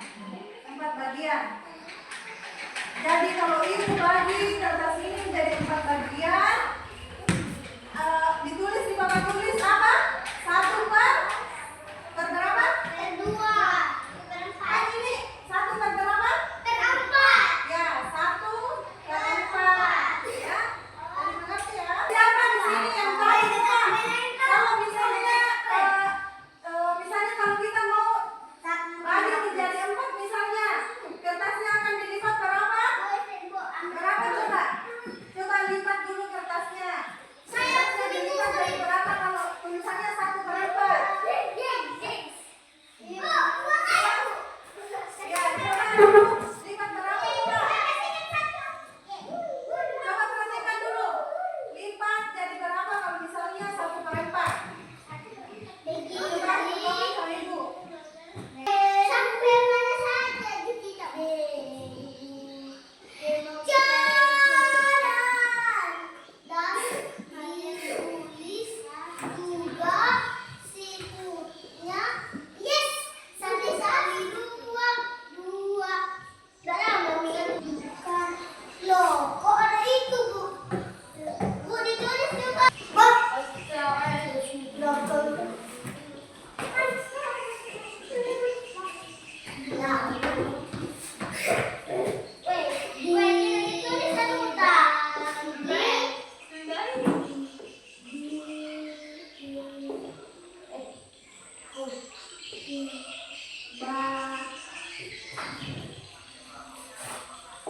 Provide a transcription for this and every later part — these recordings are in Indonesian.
4 bagian. Jadi kalau ibu bagi kertas ini menjadi 4 bagian, ditulis di papan tulis apa? 1 per berapa? Per 2. Per 4. Kan ini 1 per berapa? Per 4. Ya, 1 per 4. Ya, jadi mengerti ya? Siapa di sini yang tahu Pak? Kalau misalnya kalau kita mau bagi menjadi 4 misalnya, kertasnya akan dilipat berapa? Berapa coba? Coba lipat dulu kertasnya. Kertasnya dilipat dari berapa kalau tulisannya 1 per 4? Ya, coba lipat berapa coba? Coba perhatikan dulu. Lipat jadi berapa kalau misalnya 1 per 4? Coba ngomong sama ibu. Sampai mana saja kita jalan dan ditulis juga sikutnya. Yes, sampai dua dalam memikirkan. Loh, kok ada itu bu? Bu ditulis juga.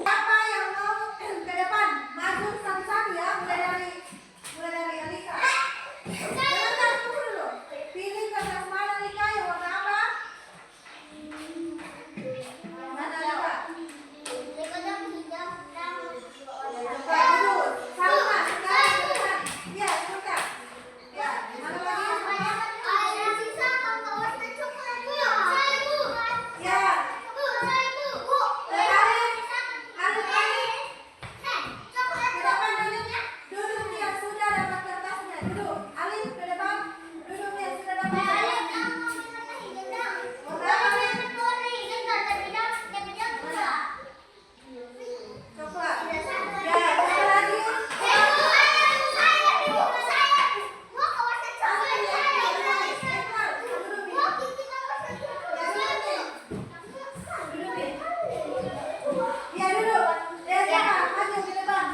Siapa yang mau ke depan? Maju satu-satu ya, mulai dari Alika. Jangan tunggu dulu. Pilih kertas mana Alika, yang warna apa? Mana Alika? Coba dulu. Sama, sekarang depan. Ya, sebentar. Ya, mana lagi? Ya. Ke depan Alif. Duduk yang sudah dapat kertasnya. Duduk. Alif ke depan. Duduk yang sudah dapat kertasnya. Warna apa nih? Coklat. Ya, satu lagi. Ya, duduk. Ya, siapa? Maju ke depan.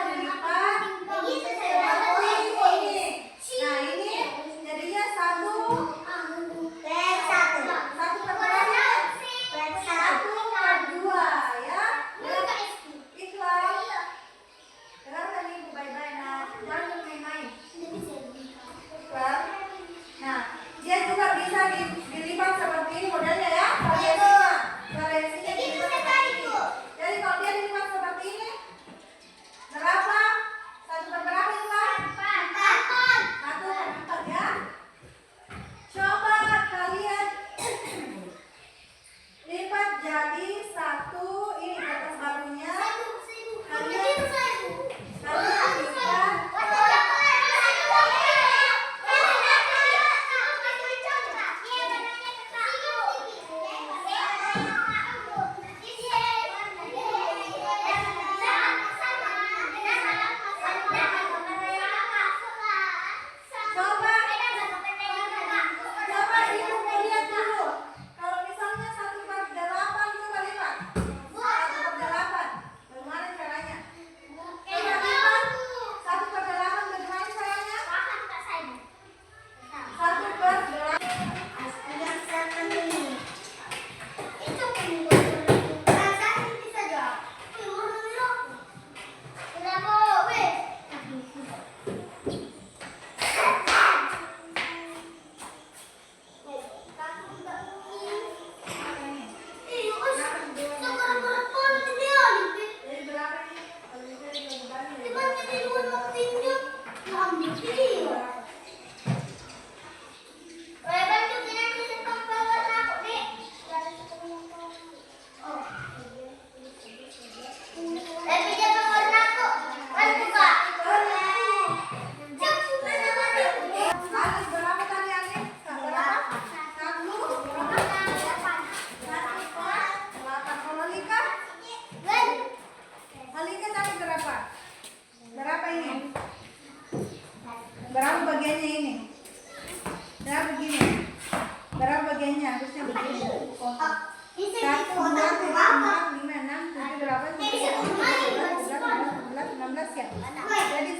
dilipat seperti ini. Nah ini jadinya 1/2 ya. Ikhlas. Dengarkan ibu baik-baik. Nah, jangan main-main. Ikhlas. Nah, dia juga bisa dilipat seperti ini modelnya ya. Variasinya dilipat seperti ini. Jadi kalau dia dilipat seperti ini, berapa? 1/berapa Ikhlas? 1/4 ya. Coba kalian lipat jadi 1 ini kertas barunya. Kalian bisa coba ibu mau lihat dulu. Kalau misalnya 1/8 coba lipat. 1/8. Bagaimana caranya? Coba lipat 1/8 bagaimana caranya? 1/8. Jadi berapa ini? Kalau bisa dibagi-bagi. Alif berapa tadi Alif? Berapa? 1/8. Kalau Lika? Alika tadi berapa? Berapa ini? Berapa bagiannya ini? Berapa begini? Berapa bagiannya? Harusnya begini. 1, 2, 3, 4, 5, 6, 7, 8, 9, 10, 11, 12, 13, 14, 15 ya. Jadi